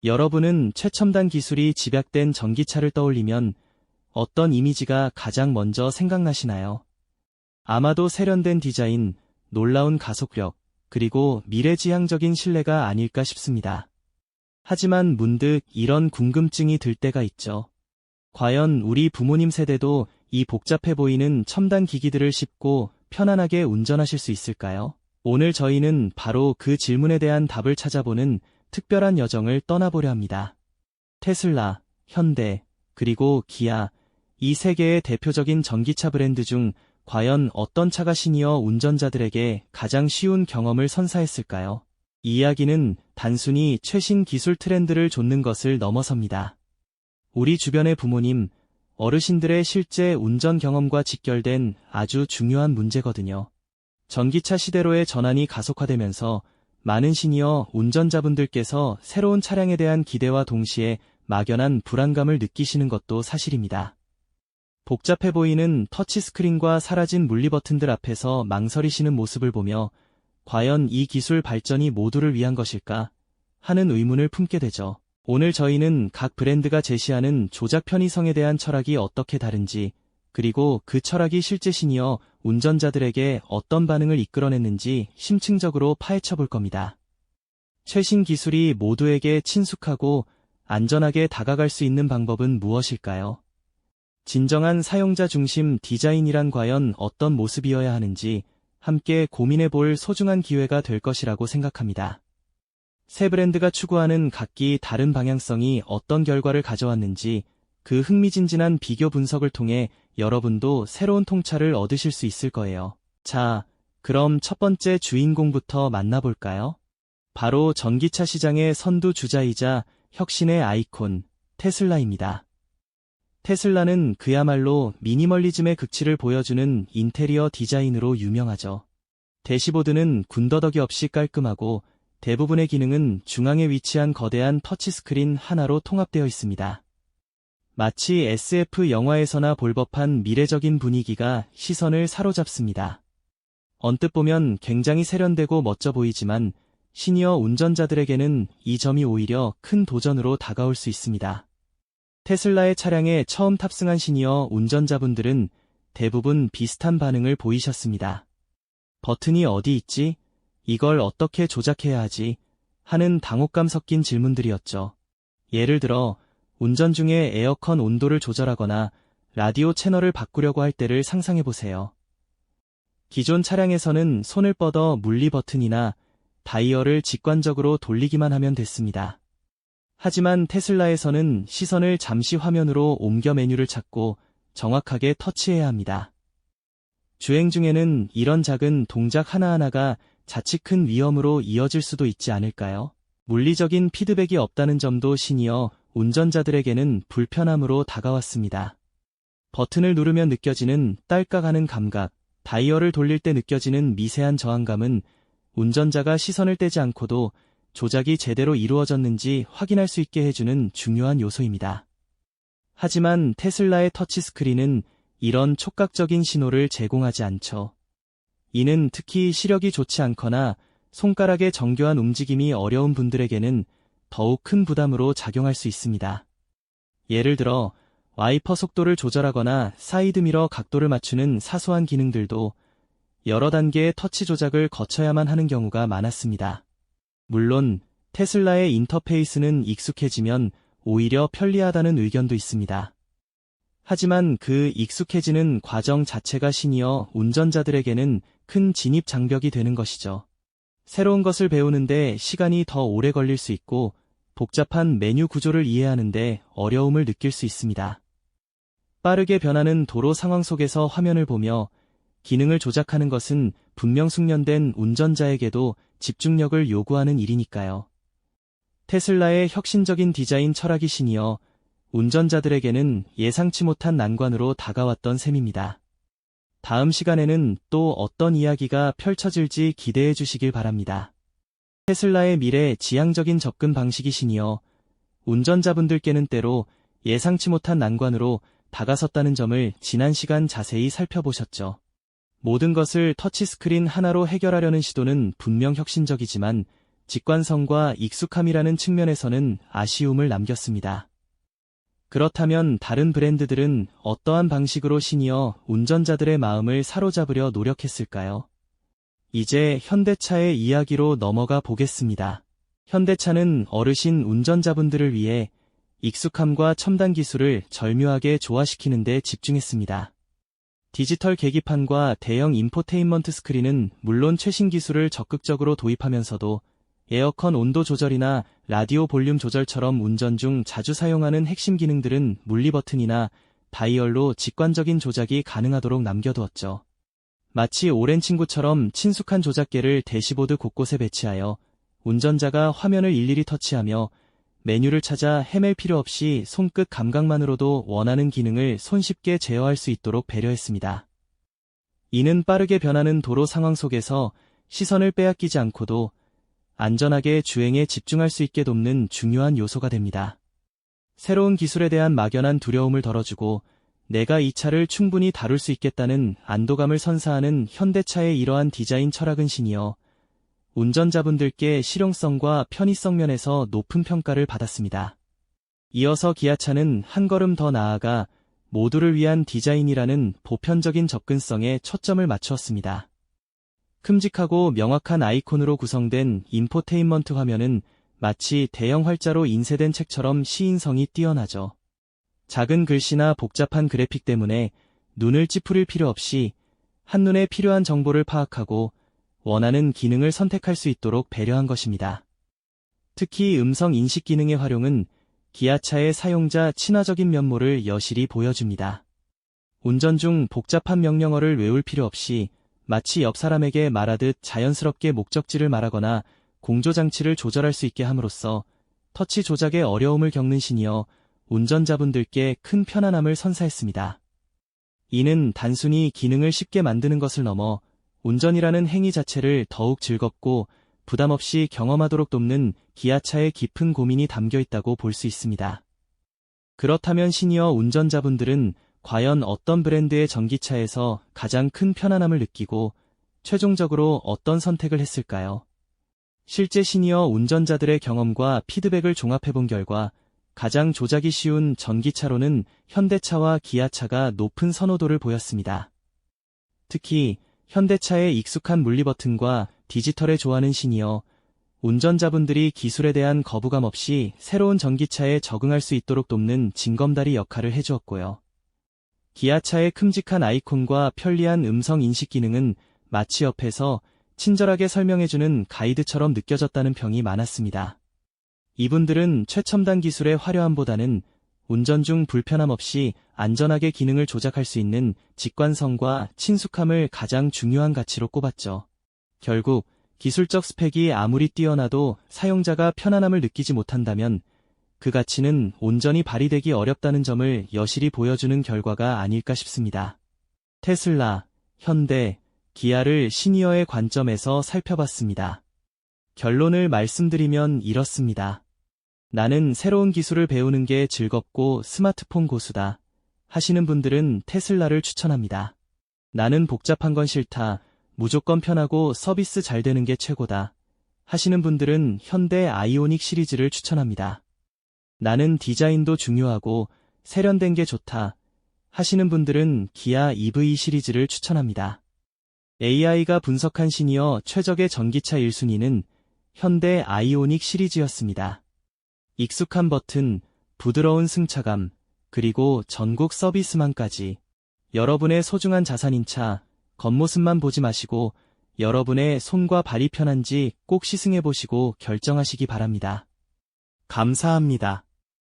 여러분은 최첨단 기술이 집약된 전기차를 떠올리면 어떤 이미지가 가장 먼저 생각나시나요? 아마도 세련된 디자인, 놀라운 가속력, 그리고 미래지향적인 신뢰가 아닐까 싶습니다. 하지만 문득 이런 궁금증이 들 때가 있죠. 과연 우리 부모님 세대도 이 복잡해 보이는 첨단 기기들을 쉽고 편안하게 운전하실 수 있을까요? 오늘 저희는 바로 그 질문에 대한 답을 찾아보는 특별한 여정을 떠나보려 합니다. 테슬라, 현대, 그리고 기아, 이 세 개의 대표적인 전기차 브랜드 중 과연 어떤 차가 시니어 운전자들에게 가장 쉬운 경험을 선사했을까요? 이 이야기는 단순히 최신 기술 트렌드를 좇는 것을 넘어섭니다. 우리 주변의 부모님, 어르신들의 실제 운전 경험과 직결된 아주 중요한 문제거든요. 전기차 시대로의 전환이 가속화되면서 많은 시니어 운전자분들께서 새로운 차량에 대한 기대와 동시에 막연한 불안감을 느끼시는 것도 사실입니다. 복잡해 보이는 터치스크린과 사라진 물리 버튼들 앞에서 망설이시는 모습을 보며 과연 이 기술 발전이 모두를 위한 것일까 하는 의문을 품게 되죠. 오늘 저희는 각 브랜드가 제시하는 조작 편의성에 대한 철학이 어떻게 다른지, 그리고 그 철학이 실제 시니어 운전자들에게 어떤 반응을 이끌어냈는지 심층적으로 파헤쳐 볼 겁니다. 최신 기술이 모두에게 친숙하고 안전하게 다가갈 수 있는 방법은 무엇일까요? 진정한 사용자 중심 디자인이란 과연 어떤 모습이어야 하는지 함께 고민해 볼 소중한 기회가 될 것이라고 생각합니다. 세 브랜드가 추구하는 각기 다른 방향성이 어떤 결과를 가져왔는지 그 흥미진진한 비교 분석을 통해 여러분도 새로운 통찰을 얻으실 수 있을 거예요. 자, 그럼 첫 번째 주인공부터 만나볼까요? 바로 전기차 시장의 선두주자이자 혁신의 아이콘, 테슬라입니다. 테슬라는 그야말로 미니멀리즘의 극치를 보여주는 인테리어 디자인으로 유명하죠. 대시보드는 군더더기 없이 깔끔하고 대부분의 기능은 중앙에 위치한 거대한 터치스크린 하나로 통합되어 있습니다. 마치 SF 영화에서나 볼 법한 미래적인 분위기가 시선을 사로잡습니다. 언뜻 보면 굉장히 세련되고 멋져 보이지만 시니어 운전자들에게는 이 점이 오히려 큰 도전으로 다가올 수 있습니다. 테슬라의 차량에 처음 탑승한 시니어 운전자분들은 대부분 비슷한 반응을 보이셨습니다. 버튼이 어디 있지? 이걸 어떻게 조작해야 하지? 하는 당혹감 섞인 질문들이었죠. 예를 들어 운전 중에 에어컨 온도를 조절하거나 라디오 채널을 바꾸려고 할 때를 상상해보세요. 기존 차량에서는 손을 뻗어 물리 버튼이나 다이얼을 직관적으로 돌리기만 하면 됐습니다. 하지만 테슬라에서는 시선을 잠시 화면으로 옮겨 메뉴를 찾고 정확하게 터치해야 합니다. 주행 중에는 이런 작은 동작 하나하나가 자칫 큰 위험으로 이어질 수도 있지 않을까요? 물리적인 피드백이 없다는 점도 시니어 운전자들에게는 불편함으로 다가왔습니다. 버튼을 누르면 느껴지는 딸깍하는 감각, 다이얼을 돌릴 때 느껴지는 미세한 저항감은 운전자가 시선을 떼지 않고도 조작이 제대로 이루어졌는지 확인할 수 있게 해주는 중요한 요소입니다. 하지만 테슬라의 터치스크린은 이런 촉각적인 신호를 제공하지 않죠. 이는 특히 시력이 좋지 않거나 손가락의 정교한 움직임이 어려운 분들에게는 더욱 큰 부담으로 작용할 수 있습니다. 예를 들어 와이퍼 속도를 조절하거나 사이드미러 각도를 맞추는 사소한 기능들도 여러 단계의 터치 조작을 거쳐야만 하는 경우가 많았습니다. 물론 테슬라의 인터페이스는 익숙해지면 오히려 편리하다는 의견도 있습니다. 하지만 그 익숙해지는 과정 자체가 시니어 운전자들에게는 큰 진입 장벽이 되는 것이죠. 새로운 것을 배우는데 시간이 더 오래 걸릴 수 있고 복잡한 메뉴 구조를 이해하는데 어려움을 느낄 수 있습니다. 빠르게 변하는 도로 상황 속에서 화면을 보며 기능을 조작하는 것은 분명 숙련된 운전자에게도 집중력을 요구하는 일이니까요. 테슬라의 혁신적인 디자인 철학이 시니어 운전자들에게는 예상치 못한 난관으로 다가왔던 셈입니다. 다음 시간에는 또 어떤 이야기가 펼쳐질지 기대해 주시길 바랍니다. 테슬라의 미래 지향적인 접근 방식이 시니어 운전자분들께는 때로 예상치 못한 난관으로 다가섰다는 점을 지난 시간 자세히 살펴보셨죠. 모든 것을 터치스크린 하나로 해결하려는 시도는 분명 혁신적이지만 직관성과 익숙함이라는 측면에서는 아쉬움을 남겼습니다. 그렇다면 다른 브랜드들은 어떠한 방식으로 시니어 운전자들의 마음을 사로잡으려 노력했을까요? 이제 현대차의 이야기로 넘어가 보겠습니다. 현대차는 어르신 운전자분들을 위해 익숙함과 첨단 기술을 절묘하게 조화시키는 데 집중했습니다. 디지털 계기판과 대형 인포테인먼트 스크린은 물론 최신 기술을 적극적으로 도입하면서도 에어컨 온도 조절이나 라디오 볼륨 조절처럼 운전 중 자주 사용하는 핵심 기능들은 물리 버튼이나 다이얼로 직관적인 조작이 가능하도록 남겨두었죠. 마치 오랜 친구처럼 친숙한 조작계를 대시보드 곳곳에 배치하여 운전자가 화면을 일일이 터치하며 메뉴를 찾아 헤맬 필요 없이 손끝 감각만으로도 원하는 기능을 손쉽게 제어할 수 있도록 배려했습니다. 이는 빠르게 변하는 도로 상황 속에서 시선을 빼앗기지 않고도 안전하게 주행에 집중할 수 있게 돕는 중요한 요소가 됩니다. 새로운 기술에 대한 막연한 두려움을 덜어주고 내가 이 차를 충분히 다룰 수 있겠다는 안도감을 선사하는 현대차의 이러한 디자인 철학은 시니어 운전자분들께 실용성과 편의성 면에서 높은 평가를 받았습니다. 이어서 기아차는 한 걸음 더 나아가 모두를 위한 디자인이라는 보편적인 접근성에 초점을 맞추었습니다. 큼직하고 명확한 아이콘으로 구성된 인포테인먼트 화면은 마치 대형 활자로 인쇄된 책처럼 시인성이 뛰어나죠. 작은 글씨나 복잡한 그래픽 때문에 눈을 찌푸릴 필요 없이 한눈에 필요한 정보를 파악하고 원하는 기능을 선택할 수 있도록 배려한 것입니다. 특히 음성 인식 기능의 활용은 기아차의 사용자 친화적인 면모를 여실히 보여줍니다. 운전 중 복잡한 명령어를 외울 필요 없이 마치 옆 사람에게 말하듯 자연스럽게 목적지를 말하거나 공조장치를 조절할 수 있게 함으로써 터치 조작에 어려움을 겪는 시니어 운전자분들께 큰 편안함을 선사했습니다. 이는 단순히 기능을 쉽게 만드는 것을 넘어 운전이라는 행위 자체를 더욱 즐겁고 부담 없이 경험하도록 돕는 기아차의 깊은 고민이 담겨 있다고 볼 수 있습니다. 그렇다면 시니어 운전자분들은 과연 어떤 브랜드의 전기차에서 가장 큰 편안함을 느끼고 최종적으로 어떤 선택을 했을까요? 실제 시니어 운전자들의 경험과 피드백을 종합해본 결과 가장 조작이 쉬운 전기차로는 현대차와 기아차가 높은 선호도를 보였습니다. 특히 현대차의 익숙한 물리 버튼과 디지털에 좋아하는 시니어 운전자분들이 기술에 대한 거부감 없이 새로운 전기차에 적응할 수 있도록 돕는 징검다리 역할을 해주었고요. 기아차의 큼직한 아이콘과 편리한 음성 인식 기능은 마치 옆에서 친절하게 설명해주는 가이드처럼 느껴졌다는 평이 많았습니다. 이분들은 최첨단 기술의 화려함보다는 운전 중 불편함 없이 안전하게 기능을 조작할 수 있는 직관성과 친숙함을 가장 중요한 가치로 꼽았죠. 결국 기술적 스펙이 아무리 뛰어나도 사용자가 편안함을 느끼지 못한다면 그 가치는 온전히 발휘되기 어렵다는 점을 여실히 보여주는 결과가 아닐까 싶습니다. 테슬라, 현대, 기아를 시니어의 관점에서 살펴봤습니다. 결론을 말씀드리면 이렇습니다. 나는 새로운 기술을 배우는 게 즐겁고 스마트폰 고수다 하시는 분들은 테슬라를 추천합니다. 나는 복잡한 건 싫다, 무조건 편하고 서비스 잘 되는 게 최고다 하시는 분들은 현대 아이오닉 시리즈를 추천합니다. 나는 디자인도 중요하고 세련된 게 좋다 하시는 분들은 기아 EV 시리즈를 추천합니다. AI가 분석한 시니어 최적의 전기차 1순위는 현대 아이오닉 시리즈였습니다. 익숙한 버튼, 부드러운 승차감, 그리고 전국 서비스망까지 여러분의 소중한 자산인 차, 겉모습만 보지 마시고 여러분의 손과 발이 편한지 꼭 시승해보시고 결정하시기 바랍니다. 감사합니다.